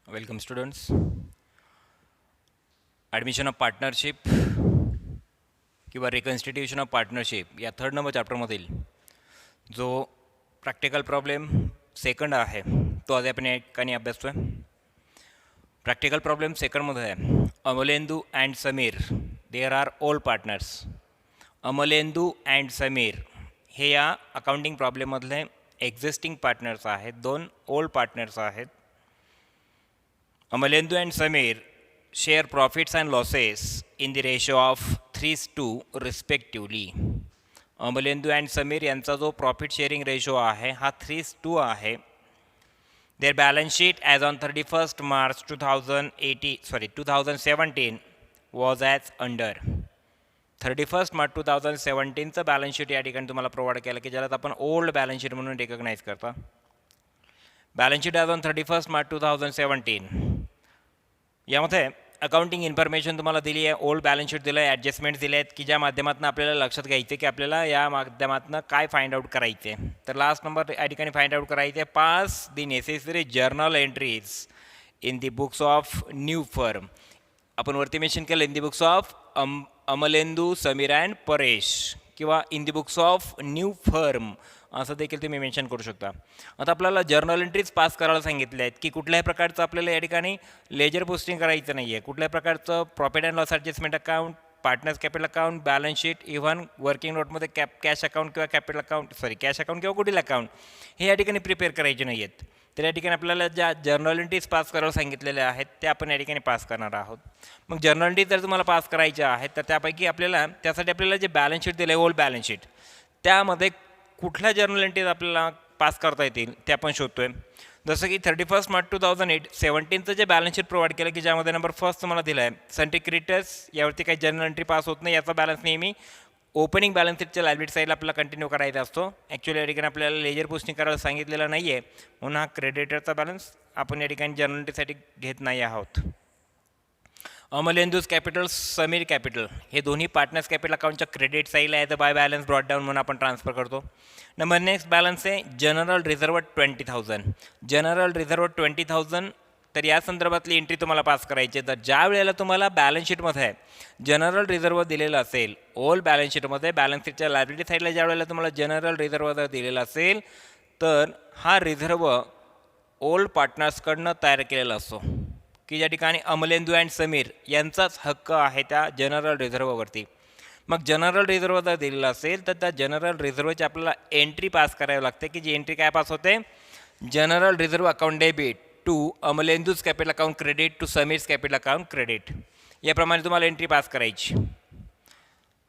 Welcome students. Admission of partnership किंवा reconstitution of partnership या 3rd number चॅप्टरमधील जो practical problem second आहे तो आज आपण या ठिकाणी अभ्यासतो आहे. प्रॅक्टिकल प्रॉब्लेम सेकंडमध्ये आहे Amalendu and Sameer there are old partners. Amalendu and Sameer हे या अकाउंटिंग प्रॉब्लेममधले एक्झिस्टिंग पार्टनर्स आहेत, 2 ओल्ड पार्टनर्स आहेत. Amalendu and Samir share profits and losses in the ratio of 3:2 respectively. Amalendu and Samir यांचा जो प्रॉफिट शेअरिंग रेशो आहे हा 3:2 आहे. Their balance sheet as on 31st March 2017 was as under. 31st March 2017चं balance sheet या ठिकाणी तुम्हाला provide केलं की ज्याला आपण ओल्ड बॅलन्स शीट म्हणून रिकग्नाइज करता. Balance sheet as on 31st March 2017 यामध्ये अकाउंटिंग इन्फॉर्मेशन तुम्हाला दिली आहे, ओल्ड बॅलन्स शीट दिलं आहे, ॲडजस्टमेंट्स दिले आहेत की ज्या माध्यमातून आपल्याला लक्षात घ्यायचं की आपल्याला या माध्यमातून काय फाइंड आउट करायचे. तर लास्ट नंबर या ठिकाणी फाइंड आउट करायचे pass the necessary journal entries in the books of new firm. आपण वरती मेन्शन केलं in the books of Amalendu, Sameer and Paresh किंवा in the books of new firm असं देखील तुम्ही मेन्शन करू शकता. आता आपल्याला जर्नल एंट्रीज पास करायला सांगितले आहेत की कुठल्याही प्रकारचं आपल्याला या ठिकाणी लेजर पोस्टिंग करायचं नाही आहे, कुठल्याही प्रकारचं profit and loss adjustment account, partners capital account, balance sheet, even working नोटमध्ये कॅश अकाउंट किंवा कॅपिटल अकाउंट कॅश अकाउंट किंवा कुठील अकाउंट हे या ठिकाणी प्रिपेअर करायचे नाही आहेत. तर या ठिकाणी आपल्याला ज्या जर्नल एंट्रीज पास करायला सांगितलेल्या आहेत त्या आपण या ठिकाणी पास करणार आहोत. मग जर्नल एंट्रीज जर तुम्हाला पास करायच्या आहेत तर त्यापैकी त्यासाठी आपल्याला जे बॅलन्स शीट दिलं आहे ओल्ड बॅलन्स शीट त्यामध्ये कुठल्या जर्नल एंट्रीज आपल्याला पास करता येतील ते आपण शोधतो आहे. जसं की 31st March 2017चं जे बॅलन्स शीट प्रोव्हाइड केलं की ज्यामध्ये नंबर फर्स्ट तुम्हाला दिला आहे सनटी क्रेडिटर्स, यावरती काही जर्नल एंट्री पास होत नाही. याचा बॅलन्स नेहमी ओपनिंग बॅलन्स शीटच्या लायबिलिटी साईडला आपल्याला कंटिन्यू करायचा असतो. ॲक्च्युली या ठिकाणी आपल्याला लेजर पोस्टिंग करायला सांगितलेलं नाही आहे म्हणून हा क्रेडिटरचा बॅलन्स आपण या ठिकाणी जर्नल एंट्रीसाठी घेत नाही आहोत. अमलेंदूज कॅपिटल, समीर कॅपिटल हे दोन्ही पार्टनर्स कॅपिटल अकाउंटच्या क्रेडिट साईडला आहे तर बाय बॅलन्स ब्रॉड डाऊन म्हणून आपण ट्रान्सफर करतो. नंबर नेक्स्ट बॅलन्स आहे जनरल रिझर्व 20,000. जनरल रिझर्व 20,000 तर या संदर्भातली एंट्री तुम्हाला पास करायची. तर ज्या वेळेला तुम्हाला बॅलन्स शीटमध्ये जनरल रिझर्व दिलेलं असेल, ओल्ड बॅलन्स शीटमध्ये बॅलन्स शीटच्या लायबिलिटी साईडला ज्या वेळेला तुम्हाला जनरल रिझर्व जर दिलेला असेल तर हा रिझर्व ओल्ड पार्टनर्सकडनं तयार केलेला असतो की ज्या ठिकाणी अमलेंदू अँड समीर यांचाच हक्क आहे त्या जनरल रिझर्ववरती. मग जनरल रिझर्व जर दिलेला असेल तर त्या जनरल रिझर्वची आपल्याला एंट्री पास करावी लागते की जी एंट्री काय पास होते general reserve account debit to अमलेंदूज capital account credit to Sameers capital account credit. याप्रमाणे तुम्हाला एंट्री पास करायची.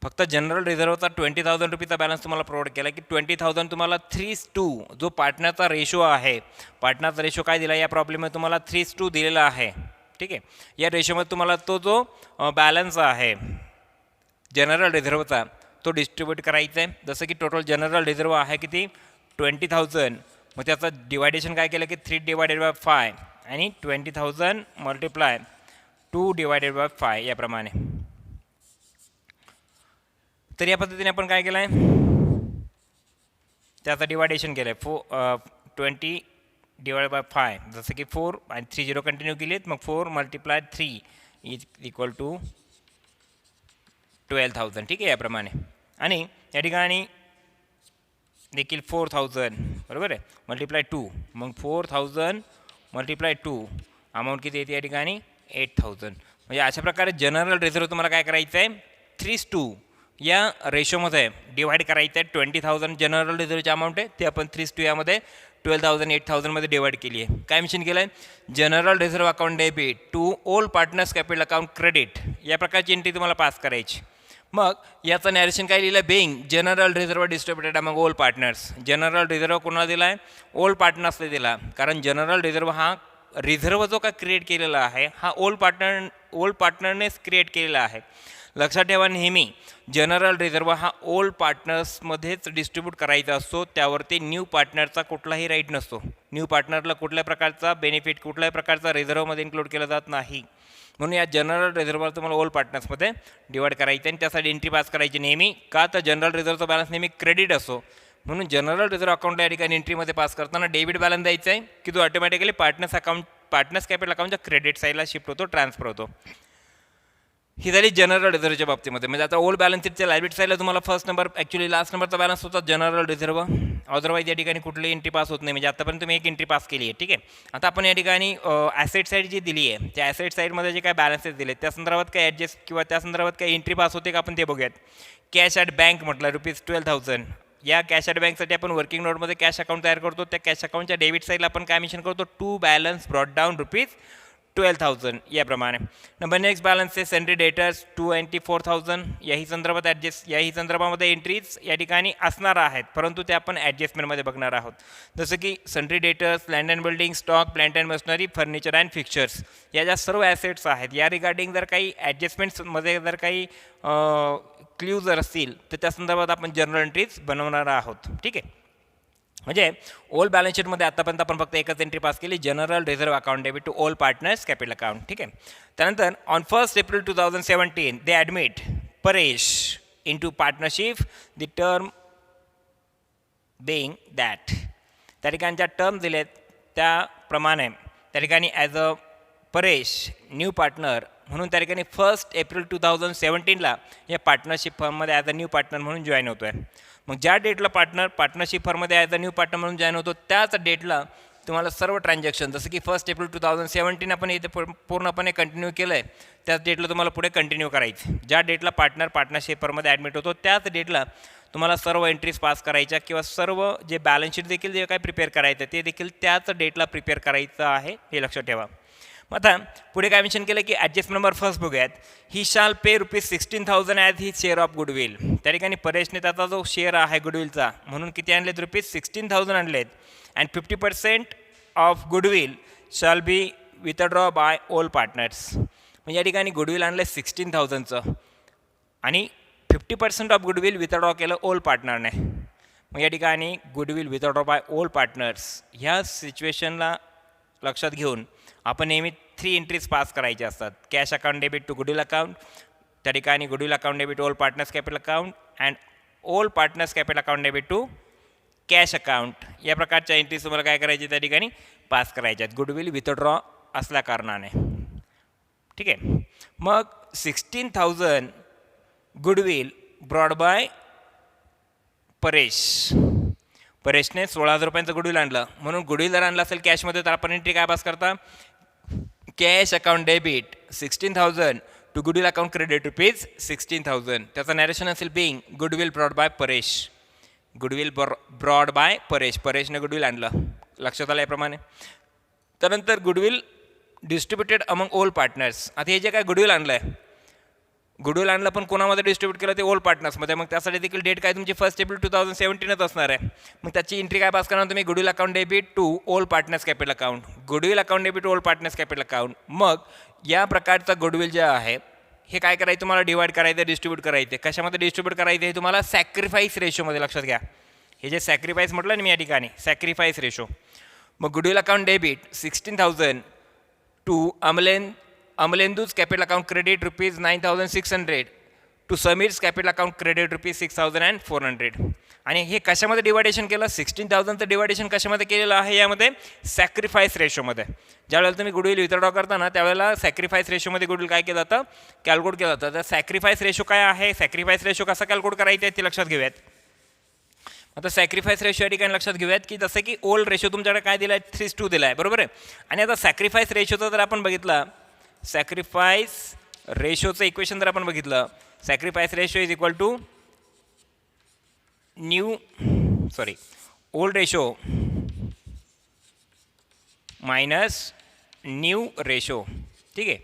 फक्त जनरल रिझर्वचा 20,000 रुपीचा बॅलन्स तुम्हाला प्रोव्हाइड केला की 20,000 तुम्हाला 3:2 जो पार्टनरचा रेशो आहे, पार्टनरचा रेशो काय दिला या प्रॉब्लेममध्ये तुम्हाला 3:2 दिलेला आहे. ठीक आहे, या रेशोमध्ये तुम्हाला तो जो बॅलन्स आहे जनरल रिझर्वचा तो डिस्ट्रीब्यूट करायचा आहे. जसं की टोटल जनरल रिझर्व आहे किती 20,000, मग त्याचं डिवायडेशन काय केलं की 3/5 आणि 20,000 मल्टिप्लाय 2/5 याप्रमाणे. तर या पद्धतीने आपण काय केलं आहे त्याचं डिवायडेशन केलं आहे 20/5 जसं की 4 आणि 3 0 कंटिन्यू केली आहेत. मग 4 × 3 इज इक्वल टू 12,000. ठीक आहे, याप्रमाणे. आणि या ठिकाणी देखील 4,000 बरोबर आहे मल्टिप्लाय 2, मग 4,000 × 2 अमाऊंट किती येते या ठिकाणी 8,000. म्हणजे अशा प्रकारे जनरल रिझर्व तुम्हाला काय करायचं आहे 3:2 या रेशोमध्ये डिवाईड करायचं आहे. 20,000 जनरल रिझर्वची अमाऊंट आहे ते आपण 3:2 यामध्ये 12,000 8,000मध्ये डिवाईड केली आहे. काय मेन्शन केलं आहे general reserve account debit to old partners capital account credit या प्रकारची एंट्री तुम्हाला पास करायची. मग याचं नॅरेशन काय लिहिलं being general reserve distributed among old partners. General reserve कोणाला दिला आहे ओल्ड पार्टनर्सला दिला, कारण जनरल रिझर्व हा रिझर्व जो का क्रिएट केलेला आहे हा ओल्ड पार्टनरनेच क्रिएट केलेला आहे. लक्षात ठेवा नेहमी जनरल रिझर्व हा ओल्ड पार्टनर्समध्येच डिस्ट्रीब्यूट करायचा असतो, त्यावरती न्यू पार्टनरचा कुठलाही राईट नसतो. न्यू पार्टनरला कुठल्याही प्रकारचा बेनिफिट कुठल्याही प्रकारचा रिझर्वमध्ये इन्क्लूड केला जात नाही. म्हणून या जनरल रिझर्ववर तुम्हाला ओल्ड पार्टनर्समध्ये डिवाईड करायचं आणि त्यासाठी एंट्री पास करायची नेहमी. का तर जनरल रिझर्वचा बॅलन्स नेहमी क्रेडिट असो म्हणून जनरल रिझर्व अकाउंटला या ठिकाणी एंट्रीमध्ये पास करताना डेबिट बॅलन्स द्यायचा आहे की तो automatically partners account partners capital अकाउंटच्या क्रेडिट साईडला शिफ्ट होतो, ट्रान्सफर होतो. ही झाली जनरल रिझर्वच्या बाबतीमध्ये. म्हणजे आता ओल्ड बॅलन्स शीटच्या लायबिलिटी साईडला तुम्हाला फर्स्ट नंबर ॲक्च्युली लास्ट नंबरचा बॅलन्स होता जनरल रिझर्व. अदरवाईज या ठिकाणी कुठली एंट्री पास होत नाही. म्हणजे आतापर्यंत तुम्ही एक एंट्री पास केली आहे. ठीक आहे. आता आपण या ठिकाणी ॲसेट साईड जी दिली आहे त्या ॲसेट साईडमध्ये जे काय बॅलन्सेस दिले त्या संदर्भात काही ॲडजस्ट किंवा त्या संदर्भात काही एंट्री पास होते का आपण ते बघूयात. कॅश ॲट बँक म्हटलं ₹12,000. या कॅश ॲट बँकसाठी आपण वर्किंग नोटमध्ये कॅश अकाउंट तयार करतो. त्या कॅश अकाउंटच्या डेबिट साईडला आपण काय मेन्शन करतो, टू बॅलन्स ब्रॉट डाऊन ₹12,000 याप्रमाणे. नंबर नेक्स्ट बॅलन्स आहे सन्ड्री डेटर्स $24,000. याही संदर्भात याही संदर्भामध्ये एंट्रीज या ठिकाणी असणार आहेत, परंतु ते आपण ॲडजस्टमेंटमध्ये बघणार आहोत. जसं की sundry debtors, land and building, stock, plant and machinery, furniture and fixtures या ज्या सर्व ॲसेट्स आहेत या रिगार्डिंग जर काही ॲडजस्टमेंट्समध्ये जर काही क्ल्यू जर असतील तर त्या संदर्भात आपण जनरल एंट्रीज बनवणार आहोत. ठीक आहे. म्हणजे ओल्ड बॅलन्स शीटमध्ये आतापर्यंत आपण फक्त एकच एंट्री पास केली, general reserve account debit to all partners capital account. ठीक आहे. त्यानंतर on 1 April 2017 they admit Paresh into partnership the term being that. त्या ठिकाणी ज्या टर्म दिलेत त्याप्रमाणे त्या ठिकाणी as a Paresh new partner म्हणून त्या ठिकाणी 1 एप्रिल 2017ला या पार्टनरशिप फर्ममध्ये ॲज अ न्यू पार्टनर म्हणून जॉईन होतो आहे. मग ज्या डेटला पार्टनरशिप फर्ममध्ये ॲज अ न्यू पार्टनर म्हणून जॉईन होतो त्याच डेटला तुम्हाला सर्व ट्रान्झॅक्शन जसं की 1 एप्रिल 2017 आपण इथे पूर्णपणे कंटिन्यू केलं आहे त्याच डेटला तुम्हाला पुढे कंटिन्यू करायचं. ज्या डेटला पार्टनरशिप फर्ममध्ये ॲडमिट होतो त्याच डेटला तुम्हाला सर्व एंट्रीज पास करायच्या किंवा सर्व जे बॅलन्स शीट देखील जे काय प्रिपेअर करायचं ते देखील त्याच डेटला प्रिपेअर करायचं आहे, हे लक्षात ठेवा. मग आता पुढे काय मेन्शन केलं की ॲडजस्ट नंबर फर्स्ट बघूयात. ही शाल पे ₹16,000 as he share of goodwill. त्या ठिकाणी परेशने त्याचा जो शेअर आहे गुडविलचा म्हणून किती आणलेत, ₹16,000 आणलेत. And 50% of goodwill shall be withdraw by all partners. म्हणजे या ठिकाणी गुडविल आणलं 16,000चं आणि 50% ऑफ गुडविल विथड्रॉ केलं ऑल पार्टनरने. मग या ठिकाणी goodwill withdraw by all partners ह्या सिच्युएशनला लक्षात घेऊन आपण नेहमी 3 एंट्रीज पास करायचे असतात. Cash account debit to goodwill account, त्या ठिकाणी goodwill account debit all partners capital account and all partners capital account debit to cash account. या प्रकारच्या एंट्रीज तुम्हाला काय करायची त्या ठिकाणी पास करायच्या आहेत गुडविल विथड्रॉ असल्या कारणाने. ठीक आहे. मग 16,000 गुडविल ब्रॉड बाय परेशने 16,000 रुपयांचं गुडविल आणलं म्हणून गुडविल जर आणलं असेल कॅशमध्ये तर आपण एंट्री काय पास करता, cash account debit 16,000 to goodwill account credit ₹16,000. त्याचं नॅरेशन असेल being goodwill brought by Paresh. Goodwill brought by परेशने गुडविल आणलं, लक्षात आलं याप्रमाणे. त्यानंतर goodwill distributed among all partners. आता हे जे काय गुडविल आणलं आहे, गुडविल आणलं पण कोणामध्ये डिस्ट्रीब्यूट केलं ते ओल्ड पार्टनर्समध्ये. मग त्यासाठी देखील डेट काय तुमची 1 एप्रिल 2017च असणार आहे. मग त्याची एंट्री काय पास करणार तुम्ही, goodwill account debit to all partners capital account. Goodwill account debit to all partners capital account. मग या प्रकारचा गुडविल जे आहे हे काय करायचं तुम्हाला डिवाइड करायचं, डिस्ट्रीब्यूट करायचं. कशामध्ये डिस्ट्रीब्यूट करायचं हे तुम्हाला सॅक्रिफाईस रेशोमध्ये लक्षात घ्या. हे जे सॅक्रिफाईस म्हटलं ना मी या ठिकाणी सॅक्रिफाईस रेशो. मग goodwill account debit 16,000 to अमलेंदूज capital account credit ₹9,600 to Sameers capital account credit ₹6,400. आणि हे कशामध्ये डिवायडेशन केलं, 16,000चं डिवायडेशन कशामध्ये केलेलं आहे यामध्ये सॅक्रिफाईस रेशोमध्ये. ज्यावेळेला तुम्ही गुडविल विथड्रॉ करता ना त्यावेळेला सॅक्रिफाईस रेशोमध्ये गुडविल काय केलं जातं, कॅल्क्युलेट केलं जातं. तर सॅक्रिफाईस रेशो काय आहे, सॅक्रिफाईस रेशो कसा कॅल्क्युलेट करायचं आहे ते लक्षात घेऊयात. आता सॅक्रिफाईस रेशो या ठिकाणी लक्षात घेऊयात की जसं की ओल्ड रेशो तुमच्याकडे काय दिला आहे 3:2 दिला आहे, बरोबर आहे. आणि आता सॅक्रिफाईस रेशोचं जर आपण बघितलं, सॅक्रिफाईस रेशोचं इक्वेशन जर आपण बघितलं, sacrifice ratio is equal to old ratio minus new ratio. ठीक आहे.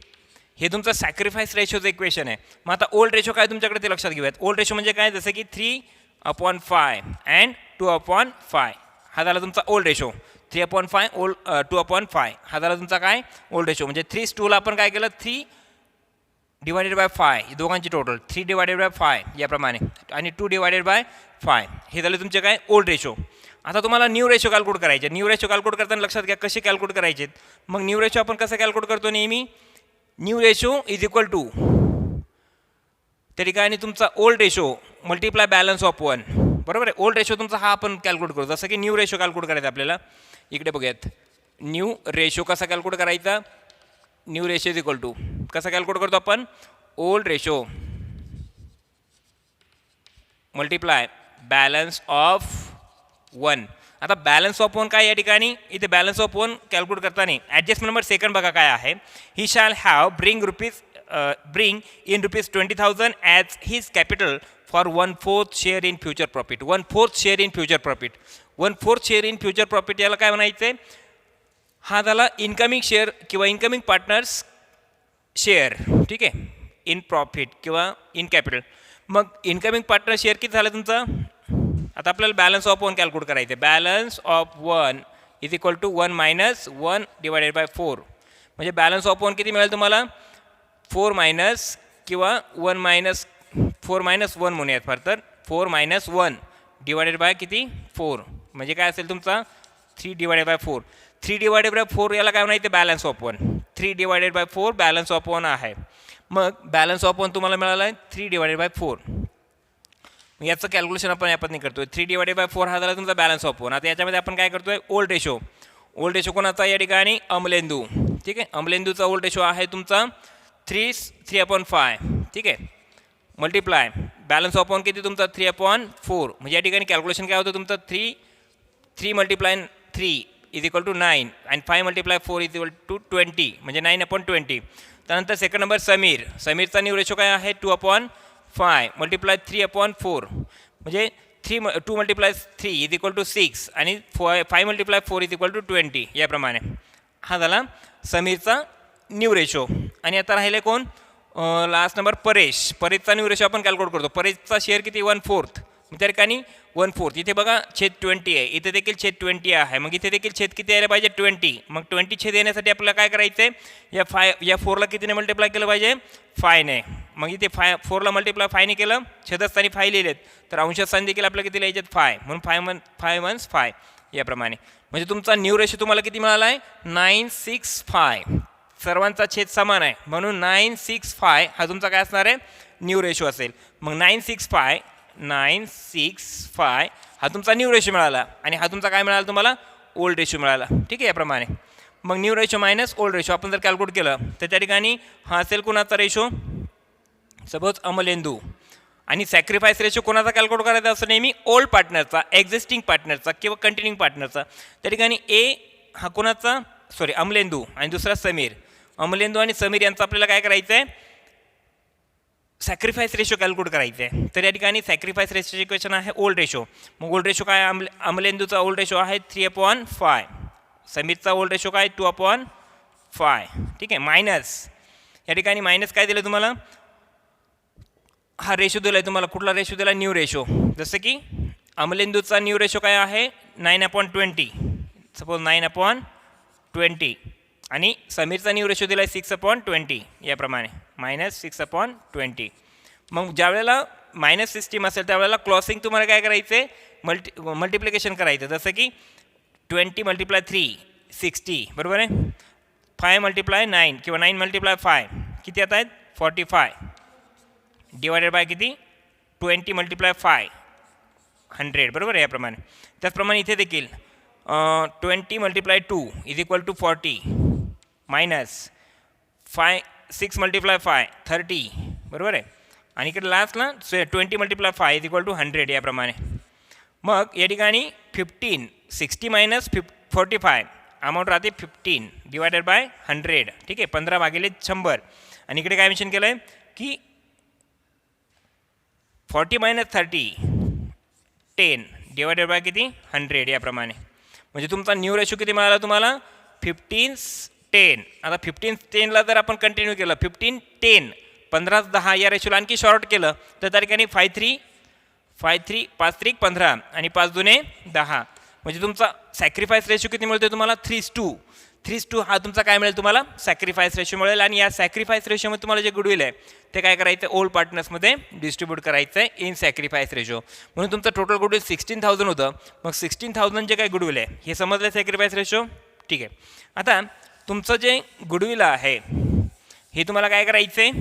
हे तुमचं सॅक्रिफाईस रेशोचं इक्वेशन आहे. मग आता ओल्ड रेशो काय तुमच्याकडे ते लक्षात घेऊयात. ओल्ड रेशो म्हणजे काय, जसं की 3/5 अँड 2/5 हा झाला तुमचा ओल्ड रेशो. 3/5 2/5 हा झाला तुमचा काय ओल्ड रेशो. म्हणजे 3:2ला आपण काय केलं 3/5 दोघांची टोटल 3/5 याप्रमाणे आणि 2/5 हे झाले तुमचे काय ओल्ड रेशो. आता तुम्हाला न्यू रेशो कॅल्क्युलेट करायचे. न्यू रेशो कॅल्क्युलेट करताना लक्षात घ्या कसे कॅल्क्युलेट करायचे. मग न्यू रेशो आपण कसं कॅल्क्युलेट करतो नेहमी, new ratio is equal to त्या ठिकाणी तुमचा old ratio multiply balance of 1, बरोबर आहे. ओल्ड रेशो तुमचा हा आपण कॅल्क्युलेट करू. जसं की न्यू रेशो कॅल्क्युलेट करायचा आपल्याला. इकडे बघूयात न्यू रेशो कसा कॅल्क्युलेट करायचा? New ratio is equal to कसा कॅल्क्युलेट करतो आपण? Old ratio multiply balance of 1. आता बॅलन्स ऑफ 1 काय या ठिकाणी? इथे बॅलन्स ऑफ 1 कॅल्क्युलेट करताना ॲडजस्टमेंट नंबर सेकंड बघा काय आहे. He shall have bring in rupees 20,000 as his capital for 1/4 share in future profit. 1/4 share in future profit. 1/4 share in future profit याला काय म्हणायचं? हा झाला इनकमिंग शेअर किंवा इनकमिंग पार्टनर्स शेअर, ठीक आहे, इन प्रॉफिट किंवा इन कॅपिटल. मग इनकमिंग पार्टनर शेअर किती झालं तुमचं? आता आपल्याला बॅलन्स ऑफ 1 कॅल्क्युलेट करायचं आहे. Balance of 1 is equal to 1 - 1 divided by 4. म्हणजे बॅलन्स ऑफ 1 किती मिळेल तुम्हाला? 4 मायनस किंवा 1 मायनस 4 - 1 म्हणूयात फार तर 4 - 1 डिवायडेड बाय किती? 4. म्हणजे काय असेल तुमचा? 3 डिवायडेड बाय 4. 3 डिवायडेड बाय 4 याला काय म्हणायचं? Balance of 1. 3 divided by 4 balance of 1 आहे. मग बॅलन्स ऑफ 1 तुम्हाला मिळाला आहे 3 डिवायडेड बाय 4. याचं कॅल्क्युलेशन आपण या पद्धतीने करतोय. 3 डिवायडेड बाय 4 हा झाला तुमचा बॅलन्स ऑफ 1. आता याच्यामध्ये आपण काय करतोय? Old ratio. ओल्ड रेशो कोणाचा या ठिकाणी? अमलेंदू, ठीक आहे. अमलेंदूचा ओल्ड रेशो आहे तुमचा 3/5, ठीक आहे. मल्टिप्लाय बॅलन्स ऑफ 1 किती तुमचा? 3/4. म्हणजे या ठिकाणी कॅल्क्युलेशन काय होतं तुमचं? 3 × 3 इज इक्वल टू 9 आणि 5 × 4 इज इक्वल टू 20 म्हणजे 9/20. त्यानंतर सेकंड नंबर समीर. समीरचा न्यू रेशो काय आहे? 2/5 मल्टिप्लाय 3/4 म्हणजे 2 × 3 इज इक्वल टू 6 आणि 5 × 4 इज इक्वल टू 20. याप्रमाणे हा झाला समीरचा न्यू रेशो. आणि आता राहिले कोण? Last number Paresh. परेशचा न्यू रेशो आपण कॅल्क्युलेट करतो. परेशचा शेअर किती? 1/4. त्या ठिकाणी 1/4 इथे बघा छेद 20 आहे, इथे देखील छेद 20 आहे. मग इथे देखील छेद किती यायला पाहिजे? 20. मग 20 छेद येण्यासाठी आपल्याला काय करायचं आहे? या 4ला कितीने मल्टिप्लाय केलं पाहिजे? 5ने. मग इथे 4ला मल्टिप्लाय 5ने केलं, छेदस्थानी 5 लिहिलेत, तर अंशस्थानी देखील आपल्याला किती लिहायचे? 5. म्हणून 5 × 1 5 याप्रमाणे. म्हणजे तुमचा न्यू रेशो तुम्हाला किती मिळाला आहे? 965. सर्वांचा छेद समान आहे म्हणून 965 हा तुमचा काय असणार आहे? न्यू रेशो असेल. मग 965 हा तुमचा न्यू रेशो मिळाला आणि हा तुमचा काय मिळाला तुम्हाला? ओल्ड रेशो मिळाला, ठीक आहे. याप्रमाणे मग new ratio minus old ratio आपण जर कॅल्क्युलेट केलं तर त्या ठिकाणी हा असेल कोणाचा रेशो? सपोज अमलेंदू. आणि सॅक्रिफाईस रेशो कोणाचा कॅल्क्युलेट करायचा असं नेहमी? ओल्ड पार्टनरचा, एक्झिस्टिंग पार्टनरचा किंवा कंटिन्यूइंग पार्टनरचा. त्या ठिकाणी ए हा कोणाचा? सॉरी अमलेंदू आणि दुसरा समीर. अमलेंदू आणि समीर यांचं आपल्याला काय करायचं आहे? सॅक्रिफाईस रेशो कॅल्क्युलेट करायचं आहे. तर या ठिकाणी सॅक्रिफाईस रेशोची इक्वेशन आहे ओल्ड रेशो. मग ओल्ड रेशो काय? अमलेंदूचा ओल्ड रेशो आहे 3/5. समीरचा ओल्ड रेशो काय? 2/5, ठीक आहे. मायनस या ठिकाणी मायनस काय दिलं तुम्हाला? हा रेशो दिला आहे तुम्हाला. कुठला रेशो दिला? New ratio. जसं की अमलेंदूचा न्यू रेशो काय आहे? 9/20. सपोज 9/20 आणि समीरचा न्यू रेशो दिला आहे 6/20. याप्रमाणे -6/20. मग ज्या वेळेला मायनस सिस्टीम असेल त्यावेळेला क्लॉसिंग तुम्हाला काय करायचं आहे? मल्टिप्लिकेशन करायचं. जसं की 20 × 3 60, बरोबर आहे. 5 × 9 किंवा 9 × 5 किती येत आहेत? 45 डिवायडेड बाय किती? 20 × 5 100, बरोबर आहे. याप्रमाणे त्याचप्रमाणे इथे देखील 20 × 2 इज इक्वल टू 40 मायनस 6 × 5 30, बरोबर आहे. आणि इकडे लास्टला 20 × 5 इज इक्वल टू 100 याप्रमाणे. मग या ठिकाणी 15 60 - 45 अमाऊंट राहते 15 डिवायडेड बाय 100, ठीक आहे. 15/100. आणि इकडे काय मेन्शन केलं आहे की 40 - 30 10 डिवायडेड बाय किती? 100 याप्रमाणे. म्हणजे तुमचा न्यू रेशो किती मिळाला तुम्हाला? 15/10. आता 15/10ला जर आपण कंटिन्यू केलं 15/10 15/10 या रेशोला आणखी शॉर्ट केलं तर त्या ठिकाणी 5 3 15 आणि 5 दुने 10. म्हणजे तुमचा सॅक्रिफाईस रेशो किती मिळतो तुम्हाला? 3:2 हा तुमचा काय मिळेल तुम्हाला? सॅक्रिफाईस रेशो मिळेल. आणि या सॅक्रिफाईस रेशोमध्ये तुम्हाला जे गुडविल आहे ते काय करायचं? ओल्ड पार्टनर्समध्ये डिस्ट्रीब्यूट करायचं आहे इन सॅक्रिफाईस रेशो. म्हणून तुमचं टोटल गुडविल 16,000 होतं. मग 16,000 जे काय गुडविल आहे हे समजलं सॅक्रिफाईस रेशो, ठीक आहे. आता तुमचं जे गुडविल आहे हे तुम्हाला काय करायचं आहे?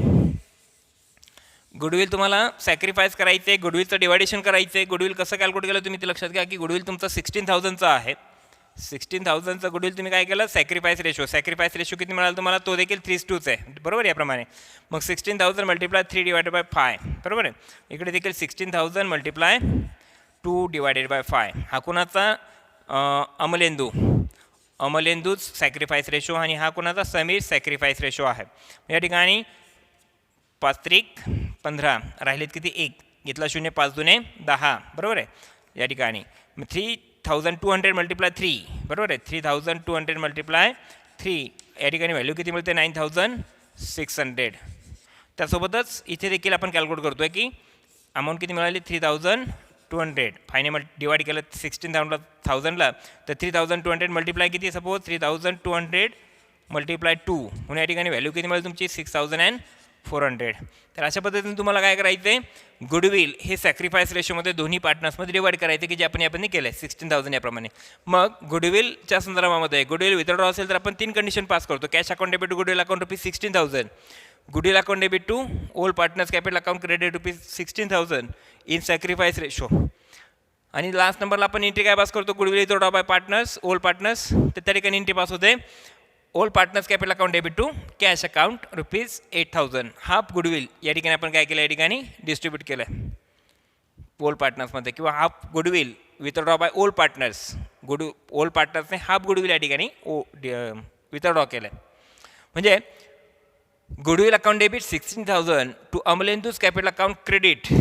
गुडविल तुम्हाला सॅक्रिफाईस करायचं आहे, गुडविलचं डिवायडेशन करायचं आहे. गुडविल कसं कॅल्क्युलेट केलं तुम्ही ते लक्षात घ्या की गुडविल तुमचं 16,000चं आहे. 16,000चा गुडविल तुम्ही काय केलं, सॅक्रिफाईस रेशो किती मिळाला तुम्हाला, तो देखील 3:2 आहे, बरोबर. याप्रमाणे मग 16,000 मल्टिप्लाय 3 डिवायडेड बाय 5, बरोबर आहे. इकडे देखील 16,000 मल्टिप्लाय 2 डिवायडेड बाय 5. हा कुणाचा, अमलेंदूच सॅक्रिफाईस रेशो, आणि हा कुणाचा, समीर सॅक्रिफाईस रेशो आहे. या ठिकाणी 5×15 राहिलेत किती, 1 घेतला, 0 5 दुने 10, बरोबर आहे. या ठिकाणी 3,200 मल्टिप्लाय 3, बरोबर आहे. 3,200 मल्टिप्लाय 3, या ठिकाणी व्हॅल्यू किती मिळते, 9,600. त्यासोबतच इथे देखील आपण कॅल्क्युलेट करतो आहे की अमाऊंट किती मिळाली, 3,200. फायनल डिवाइड केलं 16,000ला, तर 3,200 मल्टिप्लाय किती, सपोज 3,200 मल्टिप्लाय 2, म्हणून या ठिकाणी व्हॅल्यू किती मिळेल तुमची, 6,400. तर अशा पद्धतीने तुम्हाला काय करायचं आहे, गुडविल हे सॅक्रिफाईस रेशोमध्ये दोन्ही पार्टनर्समध्ये डिवाइड करायचे की जे आपण केलं आहे 16,000 याप्रमाणे. मग गुडविलच्या संदर्भामध्ये गुडविल विथड्रॉ असेल तर आपण 3 कंडिशन पास करतो. Cash account debit to goodwill account ₹16,000, goodwill account debit to old partners capital account credit ₹16,000 in sacrifice ratio. आणि लास्ट नंबरला आपण एंट्री काय पास करतो, goodwill withdraw by partners old partners, तर त्या ठिकाणी एंट्री पास होते old partners capital account debit to cash account ₹8,000. Half goodwill या ठिकाणी आपण काय केलं, या ठिकाणी डिस्ट्रीब्यूट केलं आहे ओल्ड पार्टनर्समध्ये, किंवा half goodwill withdraw by old partners, old पार्टनर्सने हाफ गुडविल या ठिकाणी विथड्रॉ केलं आहे. म्हणजे goodwill account debit 16,000 to अमलेंदूज capital account credit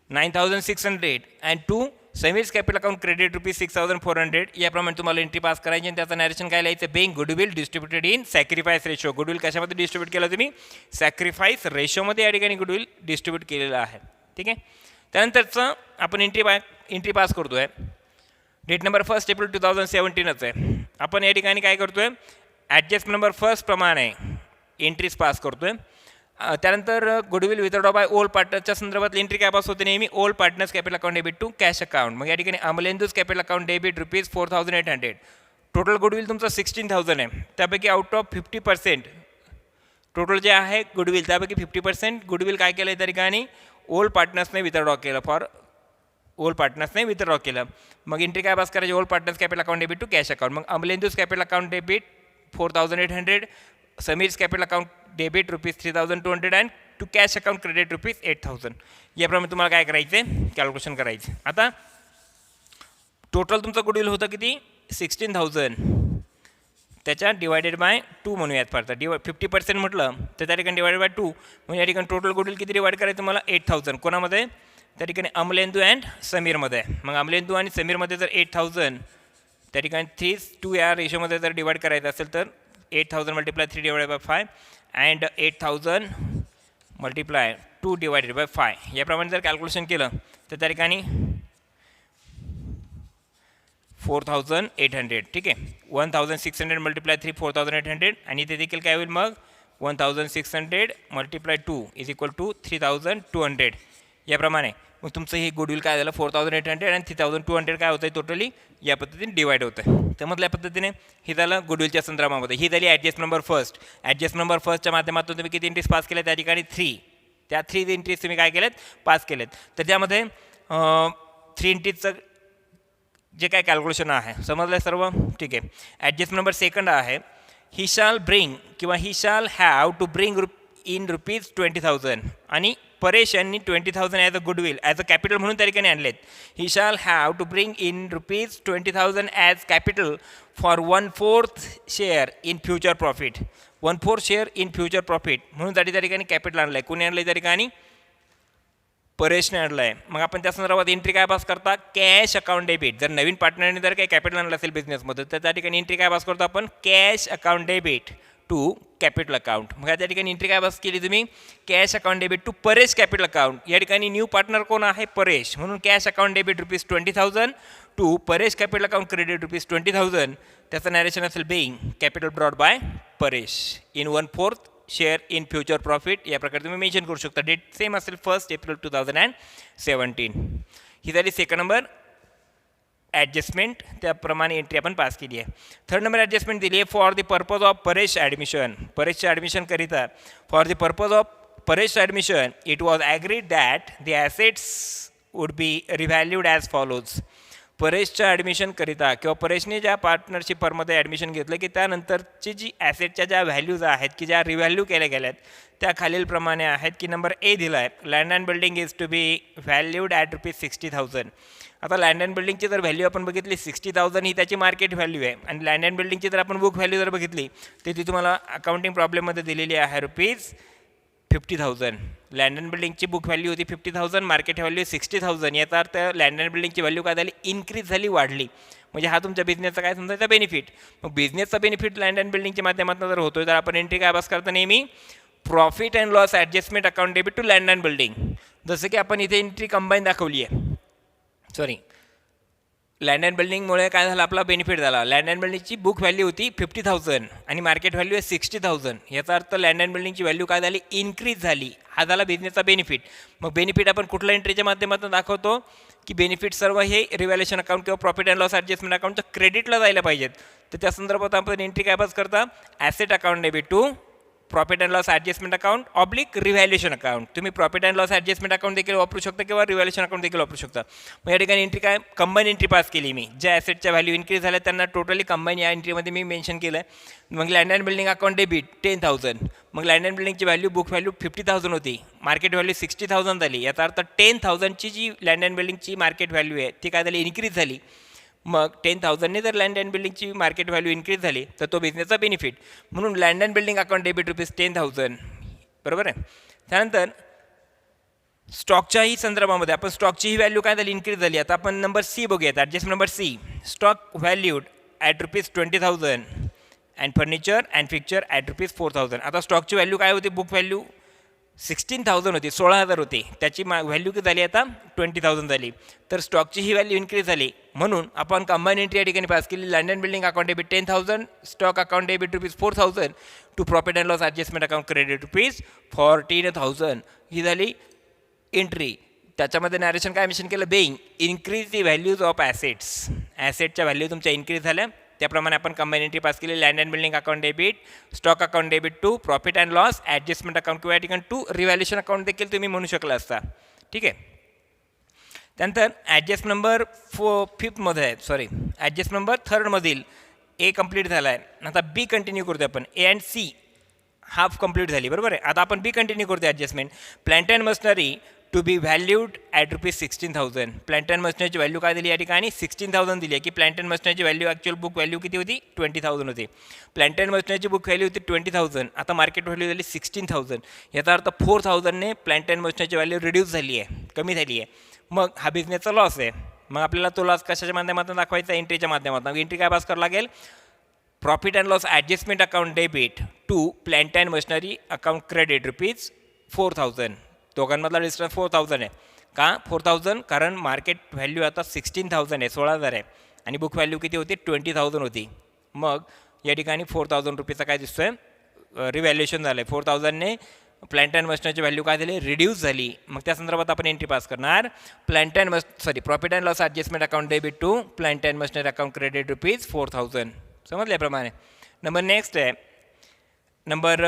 ₹9,600 and to Sameers capital account credit ₹6,400. याप्रमाणे तुम्हाला एंट्री पास करायची आणि त्याचं नॅरेशन काय लिहायचं, being goodwill distributed in sacrifice ratio. Goodwill कशामध्ये डिस्ट्रीब्यूट केलं तुम्ही, सॅक्रिफाईस रेशोमध्ये या ठिकाणी गुडविल डिस्ट्रीब्यूट केलेलं आहे. ठीक आहे. त्यानंतरचं आपण एंट्री पास करतो आहे, डेट नंबर 1 एप्रिल 2017च आहे. आपण या ठिकाणी काय करतो आहे, ॲडजस्ट नंबर 1 प्रमाणे एंट्रीज पास करतो आहे. त्यानंतर गुडविल विथड्रॉ बाय ओल्ड पार्टनर्सच्या संदर्भात एंट्री काय पास होते, नेहमी old partners capital account debit to cash account. मग या ठिकाणी Amalendu's capital account debit ₹4,800. Total goodwill तुमचं 16,000 आहे, त्यापैकी आउट ऑफ 50% टोटल जे आहे गुडविल, त्यापैकी 50% गुडविल काय केलं त्या ठिकाणी, ओल्ड पार्टनर्सने विथड्रॉ केलं, ओल्ड पार्टनर्सने विथड्रॉ केलं. मग एंट्री काय पास करायची, old partners capital account debit to cash account. मग Amalendu's capital account debit 4,800, Sameer's capital account debit ₹3,200 and to cash account credit ₹8,000. याप्रमाणे तुम्हाला काय करायचं आहे, कॅल्क्युलेशन करायचं. आता टोटल तुमचं गुडविल होतं किती, 16,000, त्याच्या डिवायडेड बाय 2 म्हणूयात. फार 50% म्हटलं तर त्या ठिकाणी डिवायडेड बाय 2, म्हणजे या ठिकाणी टोटल गुडविल किती डिवाइड करायचं तुम्हाला, 8,000. कोणामध्ये, त्या ठिकाणी अमलेंदू अँड समीरमध्ये. मग अमलेंदू आणि समीरमध्ये जर 8,000 त्या ठिकाणी 3:2 या रेशोमध्ये जर डिवाइड करायचं असेल तर 8,000 multiply 3 divided by 5 and 8,000 multiply 2 divided by 5. याप्रमाणे जर कॅल्क्युलेशन केलं तर त्या ठिकाणी 4,800. ठीक आहे. 1,600 मल्टिप्लाय 3 4,800, आणि इथे देखील काय होईल मग 1,600 मल्टिप्लाय 2 इज इक्वल टू 3,200. याप्रमाणे मग तुमचं हे गुडविल काय झालं, 4,800 आणि 3,200 काय होतं आहे टोटली, या पद्धतीने डिवाइड होतं आहे. त्यामधल्या पद्धतीने हे झालं गुडविलच्या संदर्भामध्ये. ही झाली ॲडजस्ट नंबर 1. ॲडजस्ट नंबर 1च्या माध्यमातून तुम्ही किती एंट्रीज पास केल्या, त्या ठिकाणी 3. त्या 3 एंट्रीज तुम्ही काय केलेत, पास केलेत. तर त्यामध्ये 3 एंट्रीजचं जे काय कॅल्क्युलेशन आहे समजलं सर्व. ठीक आहे. ॲडजस्ट नंबर 2 आहे, ही शाल ब्रिंग किंवा ही shall have to bring in ₹20,000, आणि परेश यांनी 20,000 as a goodwill as a capital म्हणून त्या ठिकाणी आणलेत. He shall have to bring in ₹20,000 as capital for 1/4 share in future profit. 1/4 share in future profit म्हणून त्या ठिकाणी कॅपिटल आणलं आहे. कोणी आणलं आहे त्या ठिकाणी, परेशने आणलं आहे. मग आपण त्या संदर्भात एंट्री काय पास करता, कॅश अकाउंट डेबिट. जर नवीन पार्टनरने जर काही कॅपिटल आणलं असेल बिझनेसमध्ये तर त्या ठिकाणी एंट्री काय पास करतो आपण, cash account debit to capital account. मग त्या ठिकाणी एंट्री काय पास केली तुम्ही, cash account debit to Paresh capital account. या ठिकाणी न्यू पार्टनर कोण आहे, परेश, म्हणून cash account debit ₹20,000 to Paresh capital account credit ₹20,000. त्याचं नॅरेशन असेल being capital brought by Paresh in 1/4 share in future profit. या प्रकारे तुम्ही मेन्शन करू शकता. डेट सेम असेल 1 एप्रिल 2017. ही झाली 2nd नंबर ॲडजस्टमेंट. त्याप्रमाणे एंट्री आपण पास केली आहे. 3rd नंबर ॲडजस्टमेंट दिली आहे for the purpose of Paresh admission. परेशच्या ॲडमिशनकरिता for the purpose of Paresh admission it was agreed that the assets would be revalued as follows. परेशच्या ॲडमिशनकरिता किंवा परेशने ज्या पार्टनरशिप फर्ममध्ये ॲडमिशन घेतलं की त्यानंतरची जी ॲसेटच्या ज्या व्हॅल्यूज आहेत की ज्या रिव्हॅल्यू केल्या गेल्या आहेत त्या खालीलप्रमाणे आहेत की नंबर ए दिला आहे land and building is to be valued at ₹60,000. आता लँड अँड बिल्डिंगची जर व्हॅल्यू आपण बघितली 60,000 ही त्याची मार्केट व्हॅल्यू आहे आणि लँड अँड बिल्डिंगची जर आपण बुक व्हॅल्यू जर बघितली तर ती तुम्हाला अकाउंटिंग प्रॉब्लेममध्ये दिलेली आहे ₹50,000. लँड अँड बिल्डिंगची बुक व्हॅल्यू होती 50,000, मार्केट व्हॅल्यू 60,000. याचा अर्थ लँड अँड बिल्डिंगची व्हॅल्यू काय झाली इन्क्रीज झाली वाढली. म्हणजे हा तुमच्या बिझनेसचा काय समजायचा बेनिफिट. मग बिझनेसचा बेनिफिट लँड अँड बिल्डिंगच्या माध्यमातून जर होतोय तर आपण एंट्री काय पास करतो नेहमी profit and loss adjustment account debit to land and building. जसं की आपण इथे एंट्री कंबाईन दाखवली आहे. सॉरी लँड अँड बिल्डिंगमुळे काय झालं आपला बेनिफिट झाला. लँड अँड बिल्डिंगची बुक व्हॅल्यू होती 50,000 आणि मार्केट व्हॅल्यू आहे 60,000. याचा अर्थ लँड अँड बिल्डिंगची व्हॅल्यू काय झाली इन्क्रीज झाली. हा झाला बिझनेसचा बेनिफिट. मग बेनिफिट आपण कुठल्या एंट्रीच्या माध्यमातून दाखवतो की बेनिफिट सर्व हे रिव्हॅल्युएशन अकाउंट किंवा प्रॉफिट अँड लॉस ॲडजस्टमेंट अकाउंटच्या क्रेडिटला जायला पाहिजेत. तर त्या संदर्भात आपण एंट्री काय पास करता asset account debit to profit and loss adjustment account oblique revaluation account. तुम्ही profit and loss adjustment account देखील वापरू शकता किंवा रिव्हॅल्युएशन अकाउंट देखील वापरू शकता. मग या ठिकाणी एंट्री काय कंबाईन एंट्री पास केली मी. ज्या ॲसेटच्या व्हॅल्यू इन्क्रीज झाल्या त्यांना टोटली कंबाईन या एंट्रीमध्ये मी मेन्शन केलं आहे. मग land and building account debit 10,000. मग लँड अँड बिल्डिंगची व्हॅल्यू बुक व्हॅल्यू 50,000 होती, मार्केट व्हॅल्यू 60,000 झाली. याचा अर्थ 10,000ची जी लँड अँड बिल्डिंगची मार्केट व्हॅल्यू आहे ती काय झाली इन्क्रीज झाली. मग 10,000ने जर लँड अँड बिल्डिंगची मार्केट व्हॅल्यू इन्क्रीज झाली तर तो बिझनेसचा बेनिफिट. म्हणून land and building account debit ₹10,000. बरोबर आहे. त्यानंतर स्टॉकच्याही संदर्भामध्ये आपण स्टॉकची ही व्हॅल्यू काय झाली इन्क्रीज झाली. आता आपण नंबर सी बघूयात. Adjust number C stock valued at ₹20,000 and furniture and fixture at ₹4,000. आता स्टॉकची व्हॅल्यू काय होती बुक व्हॅल्यू 16,000 होती, 16,000 होती. त्याची व्हॅल्यू किती झाली आता 20,000 झाली. तर स्टॉकची ही व्हॅल्यू इन्क्रीज झाली म्हणून आपण कंबाईन एंट्री या ठिकाणी पास केली. Land and building account debit 10,000, stock account debit ₹4,000 to profit and loss adjustment account credit ₹14,000. ही झाली एंट्री. त्याच्यामध्ये नॅरेशन काय मेन्शन केलं being increase the values of assets. ॲसेटच्या व्हॅल्यू तुमच्या इन्क्रीज झाल्या त्याप्रमाणे आपण कंबाईन एंट्री पास केली. Land and building account debit stock account debit to profit and loss adjustment account किंवा या ठिकाणी टू रिव्हॅल्युएशन अकाउंट देखील तुम्ही म्हणू शकला असता. ठीक आहे. त्यानंतर ॲडजस्ट नंबर 3rd ए कंप्लीट झाला आहे. आता बी कंटिन्यू करतो आपण. A and C half complete झाली. बरोबर आहे. आता आपण बी कंटिन्यू करतो adjustment. Plant and machinery to be valued at ₹16,000. Plant and मशिनरीची व्हॅल्यू काय दिली या ठिकाणी 16,000 दिली आहे की प्लांट अँड मशिनरीची व्हॅल्यू ॲक्च्युअल बुक व्हॅल्यू किती होती 20,000 होती. प्लांट अँड मशिनरीची बुक व्हॅल्यू होती 20,000. आता मार्केट व्हॅल्यू झाली 16,000. याचा अर्थ 4,000ने प्लांट अँड मशिनरीची व्हॅल्यू रिड्यूस झाली आहे, कमी झाली आहे. मग हा बिझनेसचा लॉस आहे. मग आपल्याला तो लॉस कशाच्या माध्यमातून दाखवायचा एंट्रीच्या माध्यमातून. एंट्री काय पास करावं लागेल profit and loss adjustment account debit to plant and machinery account credit ₹4,000. दोघांमधला डिस्टन्स 4,000 आहे. का 4,000 कारण मार्केट व्हॅल्यू आता 16,000 आहे, 16,000 आहे आणि बुक व्हॅल्यू किती होती 20,000 होती. मग या ठिकाणी ₹4,000 काय दिसतोय रिव्हॅल्युएशन झालं आहे. 4,000ने प्लांट अँड मशिनरीची व्हॅल्यू काय झाली रिड्यूस झाली. मग त्या संदर्भात आपण एंट्री पास करणार profit and loss adjustment account debit to plant and machinery account credit ₹4,000. समजल्याप्रमाणे. नंबर नेक्स्ट आहे नंबर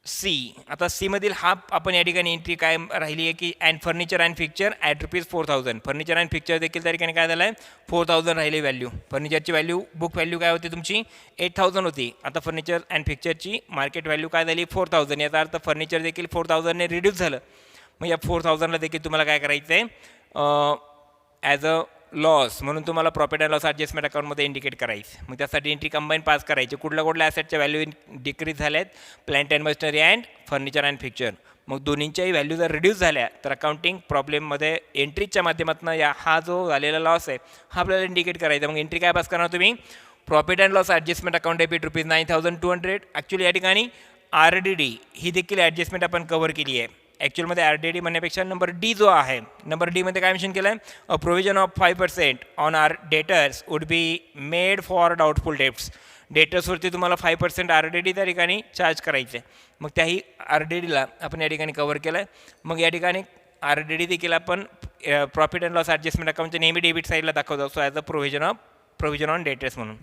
सी. आता सीमधील हा आपण या ठिकाणी एंट्री काय राहिली आहे की and furniture and fixture at ₹4,000. Furniture and fixture देखील त्या ठिकाणी काय झालं आहे 4,000 राहिली व्हॅल्यू. फर्निचरची व्हॅल्यू बुक व्हॅल्यू काय होती तुमची 8,000 होती. आता फर्निचर अँड फिक्चरची मार्केट व्हॅल्यू काय झाली 4,000. याचा अर्थ फर्निचर देखील 4,000ने रिड्यूस झालं. मग या 4,000ला देखील तुम्हाला काय करायचं आहे ॲज अ लॉस म्हणून तुम्हाला प्रॉफिट अँड लॉस ॲडजस्टमेंट अकाउंटमध्ये इंडिकेट करायचं. मग त्यासाठी एंट्री कंबाईन पास करायची. कुठल्या ॲसेटच्या व्हॅल्यू डिक्रीज झाल्या आहेत plant and machinery and furniture and fixture. मग दोन्हींच्याही व्हॅल्यू जर रिड्यूस झाल्या तर अकाउंटिंग प्रॉब्लेममध्ये एंट्रीच्या माध्यमातून हा जो झालेला लॉस आहे हा आपल्याला इंडिकेट करायचा. मग एंट्री काय पास करणार तुम्ही profit and loss adjustment account debit ₹9,200. Actually या ठिकाणी RDD ही देखील ॲडजस्टमेंट आपण कव्हर केली आहे. ॲक्च्युअलमध्ये RDD म्हणण्यापेक्षा नंबर डी जो आहे नंबर डीमध्ये काय मेन्शन केलं आहे a provision of 5% on our debtors would be made for doubtful debts. डेटर्सवरती तुम्हाला 5% RDD त्या ठिकाणी चार्ज करायचे. मग त्याही RDDला आपण या ठिकाणी कव्हर केलं आहे. मग या ठिकाणी RDD देखील आपण प्रॉफिट अँड लॉस ॲडजस्टमेंट अकाउंटच्या नेहमी डेबिट साईडला दाखवतो असतो as a provision on debtors म्हणून.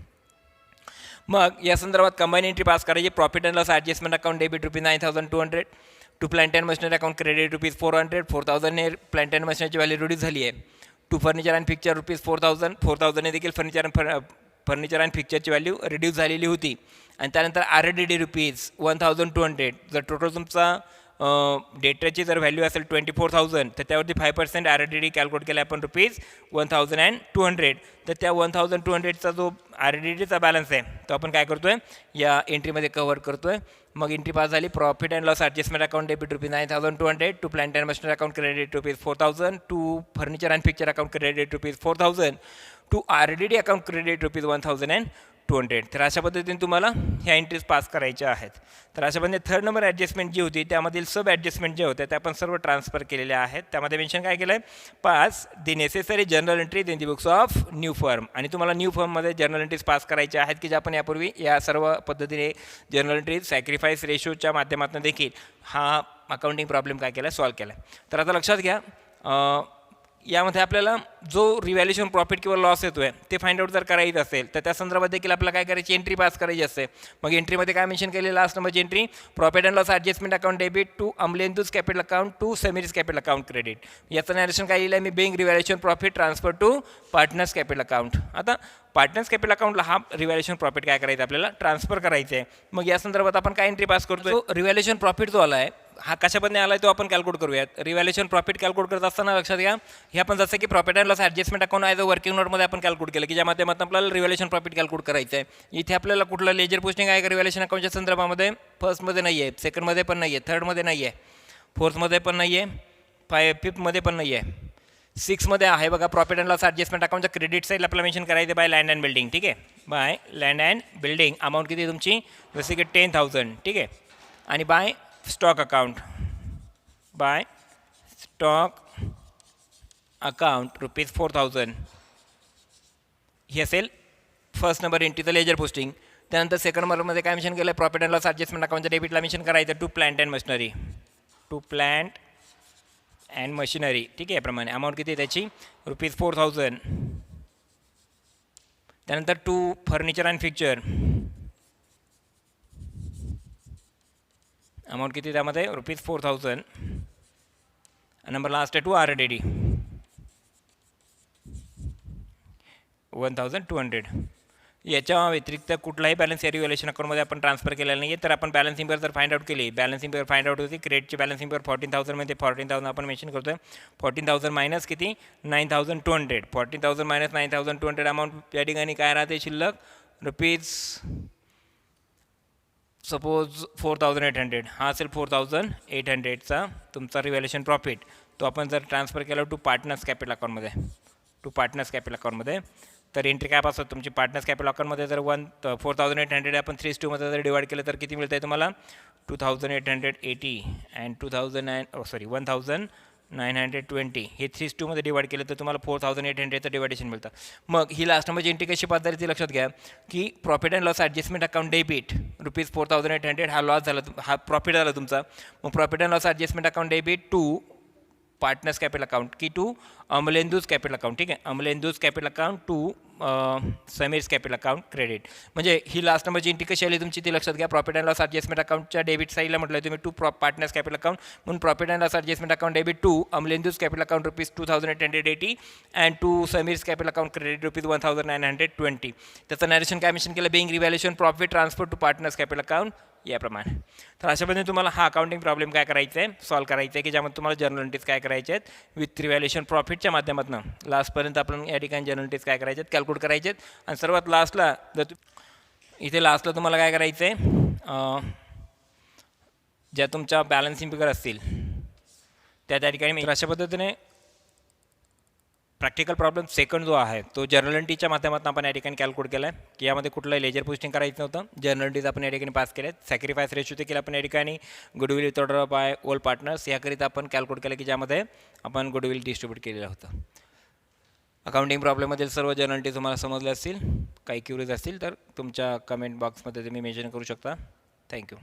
मग या संदर्भात कंबाईन एंट्री पास करायची. Profit and loss adjustment account debit ₹9,200 to plant and machinery account credit ₹400. 4,000ने प्लांट अँड मशिनरीची व्हॅल्यू रिड्यूस झाली आहे. To furniture and fixture rupees 4000. 4000ने देखील फर्निचर अँड फिक्चरची व्हॅल्यू रिड्यूस झालेली होती. आणि त्यानंतर RDD रुपीज 1200. जर टोटल तुमचा डेटाची जर व्हॅल्यू असेल 24,000 तर त्यावरती 5% RDD कॅल्क्युलेट केला आपण रुपीज 1200. तर त्या 1200चा जो RDDचा बॅलन्स आहे तो आपण काय करतो आहे या एंट्रीमध्ये कव्हर करतो आहे. मग एंट्री पास झाली. Profit and loss adjustment account debit rupees 9,200. To plant and machinery account credit rupees 4,000. To furniture and picture account credit rupees 4,000. To RDD account credit rupees 1,200. तर अशा पद्धतीने तुम्हाला ह्या एंट्रीज पास करायच्या आहेत. तर अशा पद्धतीने थर्ड नंबर ॲडजस्टमेंट जी होती त्यामधील सब ॲडजस्टमेंट जे होते ते आपण सर्व ट्रान्सफर केलेल्या आहेत. त्यामध्ये मेन्शन काय केलं आहे, pass the necessary journal entries in the books of new firm. आणि तुम्हाला न्यू फर्ममध्ये जर्नल एंट्रीज पास करायच्या आहेत की ज्या आपण यापूर्वी या सर्व पद्धतीने जर्नल एंट्रीज सॅक्रिफाईस रेशोच्या माध्यमातून देखील हा अकाउंटिंग प्रॉब्लेम काय केला सॉल्व्ह केला. तर आता लक्षात घ्या यामध्ये आपल्याला जो रिव्हॅल्युएशन प्रॉफिट किंवा लॉस येतो आहे ते फाइंड आउट जर करायचं असेल तर त्या संदर्भात देखील आपल्याला काय करायची एंट्री पास करायची असते. मग एंट्रीमध्ये काय मेन्शन केलेलं लास्ट नंबरची entry profit and loss adjustment account debit to अमलेंदूज capital account to Sameer's capital account credit. याचं नॅरेशन काय लिहिलं आहे मी, being revaluation profit transfer to partners capital account. आता पार्टनर्स कॅपिटल अकाउंटला हा रिव्हॅल्युएशन प्रॉफिट काय करायचं आपल्याला ट्रान्सफर करायचं आहे. मग या संदर्भात आपण काय एंट्री पास करतो, रिव्हॅल्युएशन प्रॉफिट जो आला आहे हा कशाबद्दल आला आहे तो आपण कॅल्क्युलेट करूयात. रिव्हॅल्युएशन प्रॉफिट कॅल्क्युलेट करत असताना लक्षात घ्या हे आपण जसं की profit and loss adjustment account आहे वर्किंग नोटमध्ये आपण कॅल्क्युलेट केलं की ज्या माध्यमातून आपल्याला रिव्हॅल्युएशन प्रॉफिट कॅल्क्युलेट करायचं आहे. इथे आपल्याला कुठलं लेजर पोस्टिंग आहे का रिव्हॅल्युएशन अकाउंटच्या संदर्भामध्ये, फर्स्टमध्ये नाही आहे, सेकंडमध्ये पण नाही आहे, थर्डमध्ये नाही आहे, फोर्थमध्ये पण नाही आहे, फिफ्थमध्ये पण नाही आहे, 6मध्ये आहे बघा. प्रॉफिट अँड लॉस ॲडजस्टमेंट अकाउंटच्या क्रेडिट साईडला आपल्याला मेन्शन करायचं बाय लँड अँड बिल्डिंग. ठीक आहे, by land and building amount किती तुमची जसे की 10,000. ठीक आहे, आणि by stock account, by stock account rupees 4,000 ही असेल फर्स्ट नंबर एंट्रीचं लेजर पोस्टिंग. त्यानंतर सेकंड नंबरमध्ये काय मेन्शन केलं आहे प्रॉफिट अँड लॉस ॲडजस्टमेंट अकाउंटच्या डेबिटला मेन्शन करायचं to plant and machinery, to plant and machinery. ठीक आहे, याप्रमाणे अमाऊंट किती आहे त्याची रुपीज 4,000. त्यानंतर to furniture and fixture amount किती त्यामध्ये रुपीज 4,000. नंबर लास्ट आहे टू RDD 1,200. याच्या व्यतिरिक्त कुठलाही बॅलन्स या रिव्हॅल्युएशन अकाउंटमध्ये आपण ट्रान्सफर केलेला नाही आहे. तर आपण बॅलन्सिंग जर फाइंड आउट केली, बॅलन्सिंग फाइंड आउट होती क्रेडिटची बॅलन्सिंग 14,000 मध्ये 14,000 आपण मेन्शन करतो आहे. 14,000 मायनस किती 9,200. 14,000 मायनस 9,200 अमाऊंट या ठिकाणी काय राहते शिल्लक रुपीज सपोज 4,800. हा असेल 4,800चा तुमचा रिव्हॅल्युएशन प्रॉफिट. तो आपण जर ट्रान्सफर केला टू पार्टनर्स कॅपिटल अकाउंटमध्ये, टू पार्टनर्स कॅपिटल अकाउंटमध्ये तर एंट्री काय पास होतं तुमची पार्टनर्स कॅपिटल अकाउंटमध्ये जर 4,800 आपण 3:2 जर डिवाइड केलं तर किती मिळतं आहे तुम्हाला 2,880 अँड 1,920 हे 3:2 डिवाइड केलं तर तुम्हाला 4,800चं डिवायडेशन मिळतं. मग ही लास्ट नंबरची एंट्री कशी पास झाली ती लक्षात घ्या की profit and loss adjustment account debit rupees 4,800 हा लॉस झाला, हा प्रॉफिट झाला तुमचा. मग profit and loss adjustment account debit to partners capital account की टू अमलेंदूज कॅपिटल अकाउंट. ठीक आहे, Amalendu's capital account to Sameers capital account credit. म्हणजे ही लास्ट नंबरची एंट्री कशी आली तुमची ती लक्षात घ्या. प्रॉफिट अँड लॉस ॲडजस्टमेंट अकाउंटच्या डेबिट साईडला म्हटलं तुम्ही टू पार्टनर्स कॅपिटल अकाउंट म्हणून profit and loss adjustment account debit to अमलेंदूज capital account rupees 2,880 and to Sameers capital account credit rupees 1,920. त्याचं नॅरेशन काय मेन्शन केलं being revaluation profit transfer to partners capital account याप्रमाणे. तर अशा पद्धतीने तुम्हाला हा अकाउंटिंग प्रॉब्लेम काय करायचं आहे सॉल्व्ह करायचं आहे की ज्यामध्ये तुम्हाला जर्नल एंट्रीज काय करायचे आहेत विथ रिव्हॅल्युएशन प्रॉफिटच्या माध्यमातून लास्टपर्यंत आपण या ठिकाणी जर्नल एंट्रीज काय करायचे आहेत कॅल्क्युलेट करायचे आहेत. आणि सर्वात लास्टला जर इथे लास्टला तुम्हाला काय करायचं आहे ज्या तुमच्या बॅलन्सिंग फिगर असतील त्या ठिकाणी अशा पद्धतीने प्रॅक्टिकल प्रॉब्लेम सेकंड जो आहे तो जर्नल एंट्रीच्या माध्यमातून आपण या ठिकाणी कॅल्क्युलेट केला आहे की यामध्ये कुठलंही लेजर पोस्टिंग करायचं नव्हतं. जर्नल एंट्रीज आपण या ठिकाणी पास केले. सॅक्रिफाईस रेशो देखील आपण या ठिकाणी goodwill with order by old partners याकरिता आपण कॅल्क्युलेट केलं की ज्यामध्ये आपण गुडविल डिस्ट्रीब्यूट केलेलं होतं. अकाउंटिंग प्रॉब्लेममधील सर्व जर्नल एंट्री तुम्हाला समजले असतील. काही क्युरीज असतील तर तुमच्या कमेंट बॉक्समध्ये तुम्ही मेन्शन करू शकता. थँक्यू.